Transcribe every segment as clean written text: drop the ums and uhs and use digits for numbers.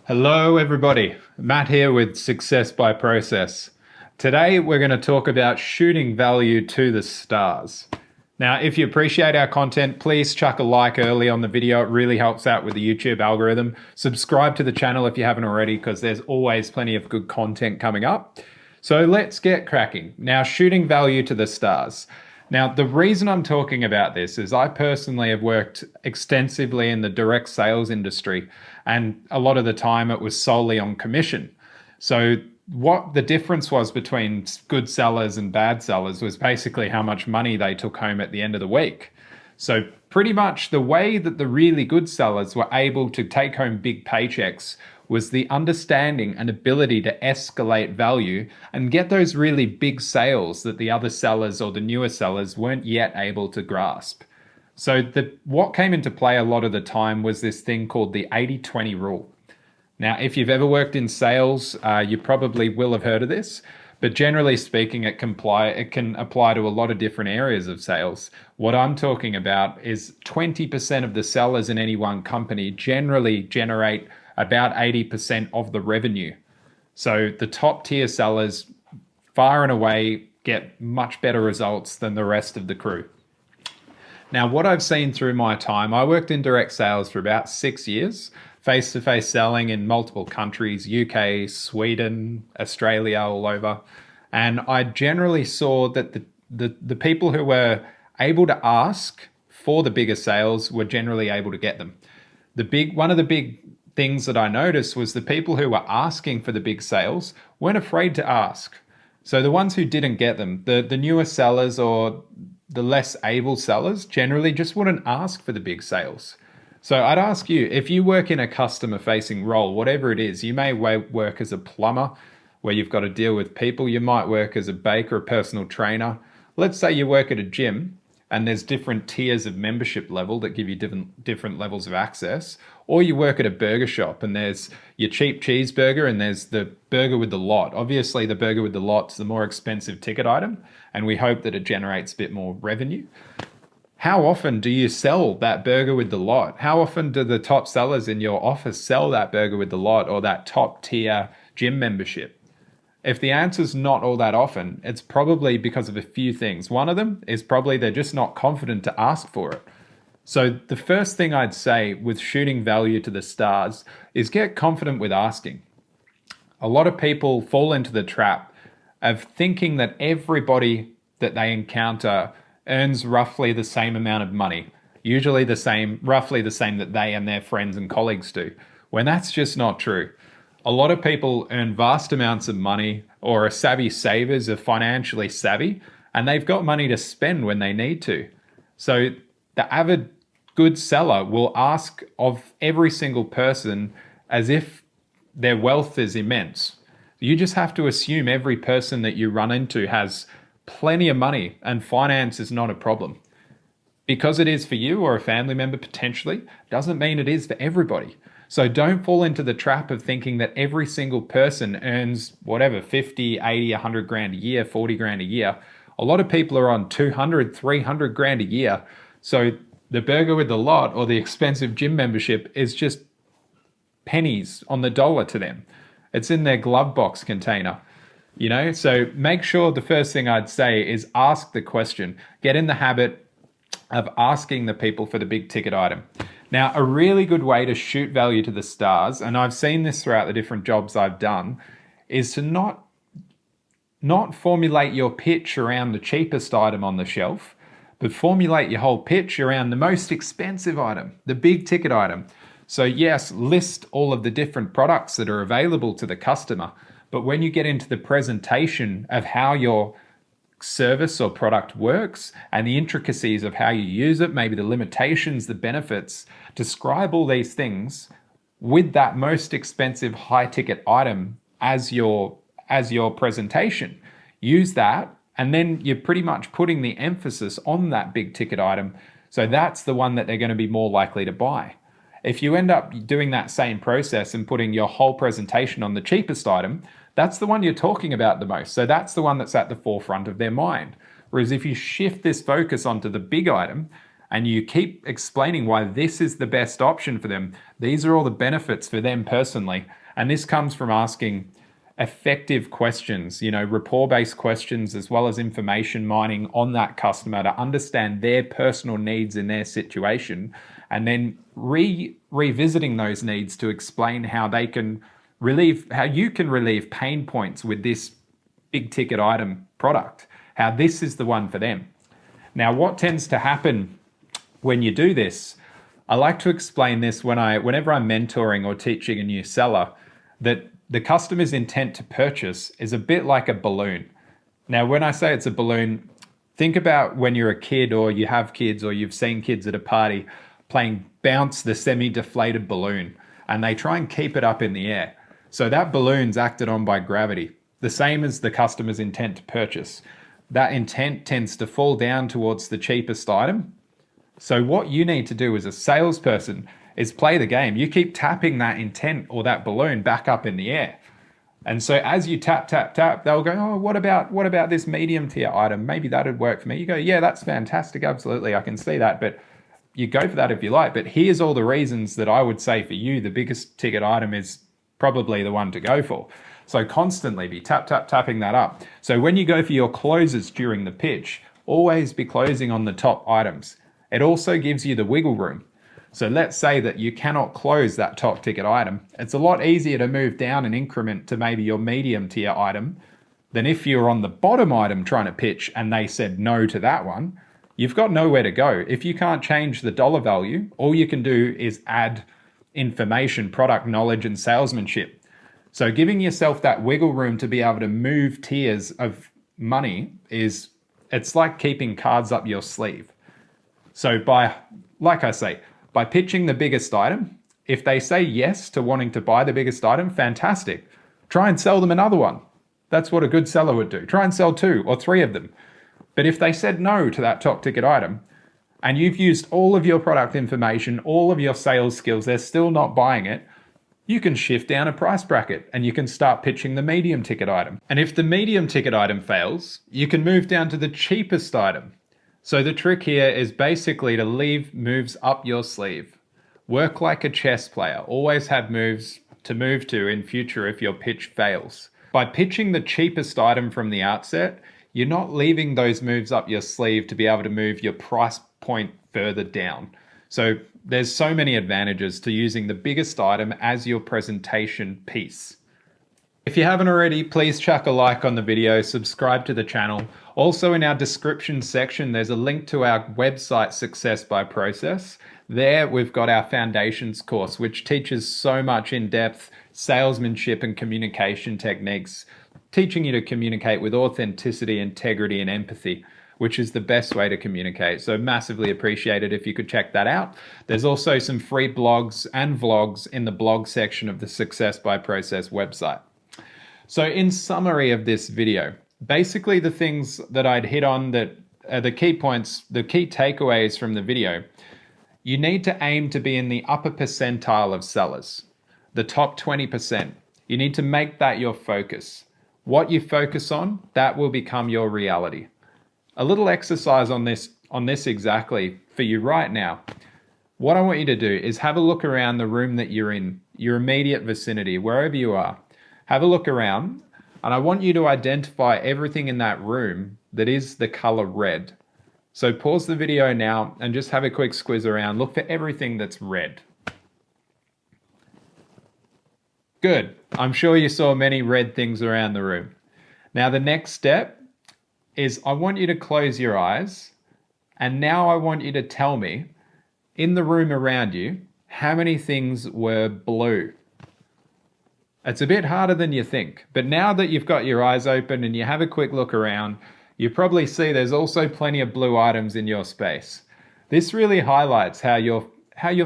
Hello, everybody. Matt here with Success by Process. Today, we're going to talk about shooting value to the stars. Now, if you appreciate our content, please chuck a like early on the video. It really helps out with the YouTube algorithm. Subscribe to the channel if you haven't already, because there's always plenty of good content coming up. So let's get cracking. Now, shooting value to the stars. Now, the reason I'm talking about this is I personally have worked extensively in the direct sales industry, and a lot of the time it was solely on commission. So what the difference was between good sellers and bad sellers was basically how much money they took home at the end of the week. So pretty much the way that the really good sellers were able to take home big paychecks was the understanding and ability to escalate value and get those really big sales that the other sellers or the newer sellers weren't yet able to grasp. So what came into play a lot of the time was this thing called the 80-20 rule. Now, if you've ever worked in sales, you probably will have heard of this, but generally speaking, it can apply to a lot of different areas of sales. What I'm talking about is 20% of the sellers in any one company generally generate about 80% of the revenue. So the top tier sellers far and away get much better results than the rest of the crew. Now, what I've seen through my time, I worked in direct sales for about 6 years, face-to-face selling in multiple countries, UK, Sweden, Australia, all over. And I generally saw that the people who were able to ask for the bigger sales were generally able to get them. One of the big things that I noticed was the people who were asking for the big sales weren't afraid to ask. So the ones who didn't get them, the newer sellers or the less able sellers generally just wouldn't ask for the big sales. So I'd ask you, if you work in a customer facing role, whatever it is, you may work as a plumber where you've got to deal with people. You might work as a baker, a personal trainer. Let's say you work at a gym and there's different tiers of membership level that give you different levels of access. Or you work at a burger shop and there's your cheap cheeseburger and there's the burger with the lot. Obviously, the burger with the lot's the more expensive ticket item, and we hope that it generates a bit more revenue. How often do you sell that burger with the lot? How often do the top sellers in your office sell that burger with the lot or that top tier gym membership? If the answer is not all that often, it's probably because of a few things. One of them is probably they're just not confident to ask for it. So the first thing I'd say with shooting value to the stars is get confident with asking. A lot of people fall into the trap of thinking that everybody that they encounter earns roughly the same amount of money, usually roughly the same that they and their friends and colleagues do, when that's just not true. A lot of people earn vast amounts of money or are savvy savers, are financially savvy, and they've got money to spend when they need to. So the avid good seller will ask of every single person as if their wealth is immense. You just have to assume every person that you run into has plenty of money and finance is not a problem. Because it is for you or a family member potentially, doesn't mean it is for everybody. So don't fall into the trap of thinking that every single person earns whatever, 50, 80, 100 grand a year, 40 grand a year. A lot of people are on 200, 300 grand a year. So the burger with the lot or the expensive gym membership is just pennies on the dollar to them. It's in their glove box container, So make sure the first thing I'd say is ask the question. Get in the habit of asking the people for the big ticket item. Now, a really good way to shoot value to the stars, and I've seen this throughout the different jobs I've done, is to not formulate your pitch around the cheapest item on the shelf, but formulate your whole pitch around the most expensive item, the big ticket item. So yes, list all of the different products that are available to the customer, but when you get into the presentation of how your service or product works and the intricacies of how you use it, maybe the limitations, the benefits, describe all these things with that most expensive high ticket item as your presentation. Use that, and then you're pretty much putting the emphasis on that big ticket item. So that's the one that they're going to be more likely to buy. If you end up doing that same process and putting your whole presentation on the cheapest item, that's the one you're talking about the most. So that's the one that's at the forefront of their mind. Whereas if you shift this focus onto the big item and you keep explaining why this is the best option for them. These are all the benefits for them personally. And this comes from asking effective questions, rapport-based questions, as well as information mining on that customer to understand their personal needs in their situation, and then revisiting those needs to explain how you can relieve pain points with this big ticket item product, how this is the one for them. Now, what tends to happen when you do this, I like to explain this whenever I'm mentoring or teaching a new seller, that the customer's intent to purchase is a bit like a balloon. Now, when I say it's a balloon, think about when you're a kid or you have kids or you've seen kids at a party playing bounce the semi-deflated balloon, and they try and keep it up in the air. So that balloon's acted on by gravity, the same as the customer's intent to purchase. That intent tends to fall down towards the cheapest item. So what you need to do as a salesperson is play the game. You keep tapping that intent or that balloon back up in the air. And so as you tap, tap, tap, they'll go, oh, what about this medium tier item? Maybe that'd work for me. You go, yeah, that's fantastic. Absolutely. I can see that. But you go for that if you like. But here's all the reasons that I would say for you, the biggest ticket item is probably the one to go for. So constantly be tap, tap, tapping that up. So when you go for your closes during the pitch, always be closing on the top items. It also gives you the wiggle room. So let's say that you cannot close that top ticket item. It's a lot easier to move down an increment to maybe your medium tier item than if you're on the bottom item trying to pitch and they said no to that one. You've got nowhere to go. If you can't change the dollar value, all you can do is add information, product knowledge, and salesmanship. So giving yourself that wiggle room to be able to move tiers of money it's like keeping cards up your sleeve. So by pitching the biggest item, if they say yes to wanting to buy the biggest item, fantastic. Try and sell them another one. That's what a good seller would do. Try and sell 2 or 3 of them. But if they said no to that top ticket item, and you've used all of your product information, all of your sales skills, they're still not buying it, you can shift down a price bracket and you can start pitching the medium ticket item. And if the medium ticket item fails, you can move down to the cheapest item. So the trick here is basically to leave moves up your sleeve. Work like a chess player. Always have moves to move to in future if your pitch fails. By pitching the cheapest item from the outset, you're not leaving those moves up your sleeve to be able to move your price point further down. So there's so many advantages to using the biggest item as your presentation piece. If you haven't already, please chuck a like on the video, subscribe to the channel. Also in our description section, there's a link to our website, Success by Process. There we've got our foundations course, which teaches so much in-depth salesmanship and communication techniques, teaching you to communicate with authenticity, integrity, and empathy, which is the best way to communicate. So massively appreciate it if you could check that out. There's also some free blogs and vlogs in the blog section of the Success by Process website. So in summary of this video, basically the things that I'd hit on that are the key points, the key takeaways from the video, you need to aim to be in the upper percentile of sellers, the top 20%. You need to make that your focus. What you focus on, that will become your reality. A little exercise on this exactly for you right now. What I want you to do is have a look around the room that you're in, your immediate vicinity, wherever you are. Have a look around, and I want you to identify everything in that room that is the color red. So pause the video now and just have a quick squiz around. Look for everything that's red. Good. I'm sure you saw many red things around the room. Now the next step is I want you to close your eyes, and now I want you to tell me, in the room around you, how many things were blue. It's a bit harder than you think, but now that you've got your eyes open and you have a quick look around, you probably see there's also plenty of blue items in your space. This really highlights how your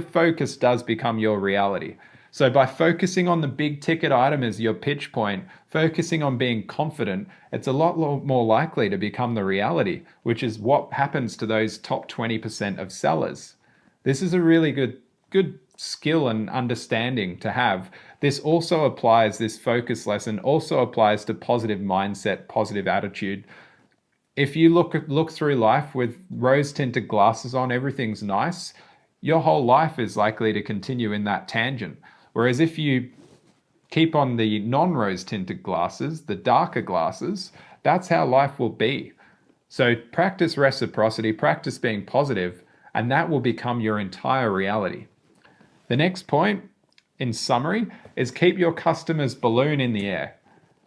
focus does become your reality. So by focusing on the big ticket item as your pitch point, focusing on being confident, it's a lot more likely to become the reality, which is what happens to those top 20% of sellers. This is a really good skill and understanding to have. This focus lesson also applies to positive mindset, positive attitude. if you look through life with rose-tinted glasses on, everything's nice, your whole life is likely to continue in that tangent. Whereas if you keep on the non-rose tinted glasses, the darker glasses, that's how life will be. So practice reciprocity, practice being positive, and that will become your entire reality. The next point, in summary, is keep your customer's balloon in the air.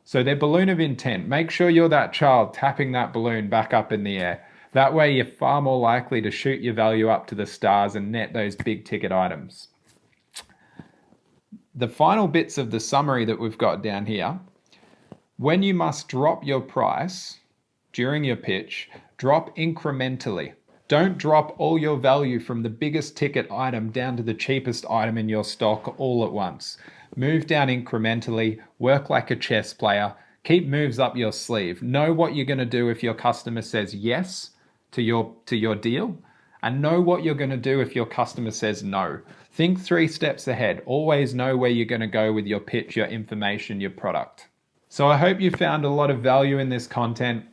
So their balloon of intent, make sure you're that child tapping that balloon back up in the air. That way you're far more likely to shoot your value up to the stars and net those big ticket items. The final bits of the summary that we've got down here, when you must drop your price during your pitch, drop incrementally. Don't drop all your value from the biggest ticket item down to the cheapest item in your stock all at once. Move down incrementally, work like a chess player, keep moves up your sleeve. Know what you're going to do if your customer says yes to your deal, and know what you're going to do if your customer says no. Think 3 steps ahead. Always know where you're going to go with your pitch, your information, your product. So I hope you found a lot of value in this content.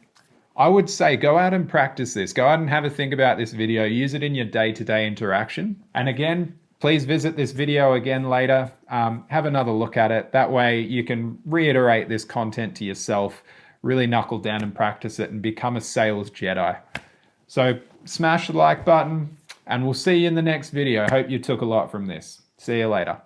I would say go out and practice this. Go out and have a think about this video. Use it in your day-to-day interaction. And again, please visit this video again later. Have another look at it. That way you can reiterate this content to yourself, really knuckle down and practice it and become a sales Jedi. So smash the like button and we'll see you in the next video. I hope you took a lot from this. See you later.